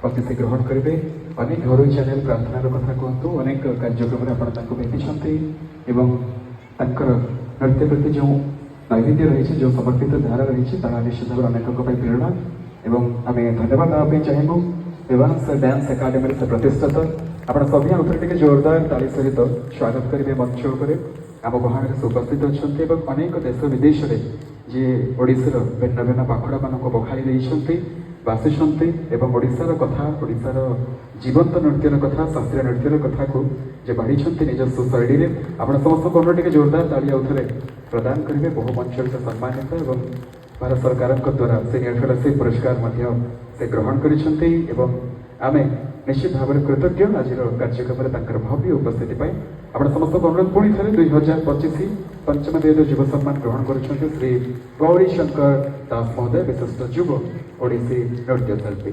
ଅତିଥି ଗ୍ରହଣ କରିବେ। ଅନେକ ଘରୋଇ ଚ୍ୟାନେଲ ପ୍ରାର୍ଥନାର କଥା କୁହନ୍ତୁ, ଅନେକ କାର୍ଯ୍ୟକ୍ରମରେ ଆପଣ ତାଙ୍କୁ ଭେଟିଛନ୍ତି ଏବଂ ତାଙ୍କର ନୃତ୍ୟ ପ୍ରତି ଯେଉଁ ନୈବେଦ୍ୟ ରହିଛି, ଯେଉଁ ସମର୍ପିତ ଧାରା ରହିଛି, ତାହା ନିଶ୍ଚିତ ଭାବରେ ଅନେକଙ୍କ ପାଇଁ ପ୍ରେରଣା ଏବଂ ଆମେ ଧନ୍ୟବାଦ ଦେବା ପାଇଁ ଚାହିଁବୁ। ଏଭାନ୍ସ ଡ୍ୟାନ୍ସ ଏକାଡେମୀରେ ସେ ପ୍ରତିଷ୍ଠିତ। ଆପଣ ସଭିଏ ଆଉଥରେ ଟିକେ ଜୋରଦାର ତାଳି ସହିତ ସ୍ୱାଗତ କରିବେ ମଞ୍ଚ ଉପରେ। ଆମ ଗହଣରେ ଉପସ୍ଥିତ ଅଛନ୍ତି ଏବଂ ଅନେକ ଦେଶ ବିଦେଶରେ ଯିଏ ଓଡ଼ିଶାର ଭିନ୍ନ ଭିନ୍ନ ପାଖୁଡ଼ାମାନଙ୍କୁ ବଖାଳି ଦେଇଛନ୍ତି, ବାସିଛନ୍ତି ଏବଂ ଓଡ଼ିଶାର କଥା, ଓଡ଼ିଶାର ଜୀବନ୍ତ ନୃତ୍ୟର କଥା, ଶାସ୍ତ୍ରୀୟ ନୃତ୍ୟର କଥାକୁ ଯେ ବାଢ଼ିଛନ୍ତି ନିଜସ୍ୱ ଶୈଳୀରେ। ଆପଣ ସମସ୍ତଙ୍କୁ ଅନୁରୋଧ ଟିକେ ଜୋରଦାର ତାଳି ଆଉଥରେ ପ୍ରଦାନ କରିବେ। ବହୁ ମଞ୍ଚରେ ସେ ସମ୍ମାନିତ ଏବଂ ଭାରତ ସରକାରଙ୍କ ଦ୍ୱାରା ସିନିୟର ଫେଲୋସିପ୍ ପୁରସ୍କାର ମଧ୍ୟ ସେ ଗ୍ରହଣ କରିଛନ୍ତି ଏବଂ ଆମେ ନିଶ୍ଚିତ ଭାବରେ କୃତଜ୍ଞ ଆଜିର କାର୍ଯ୍ୟକ୍ରମରେ ତାଙ୍କର ଭବ୍ୟ ଉପସ୍ଥିତି ପାଇଁ। ଆପଣ ସମସ୍ତଙ୍କୁ ଅନୁରୋଧ ପୁଣି ଥରେ 2025 ପଞ୍ଚମ ବେଦ ଯୁବ ସମ୍ମାନ ଗ୍ରହଣ କରୁଛନ୍ତି ଶ୍ରୀ ଗୌରୀ ଶଙ୍କର ଦାସ ମହୋଦୟ, ବିଶିଷ୍ଟ ଯୁବ ଓଡ଼ିଶୀ ନୃତ୍ୟ ଶିଳ୍ପୀ।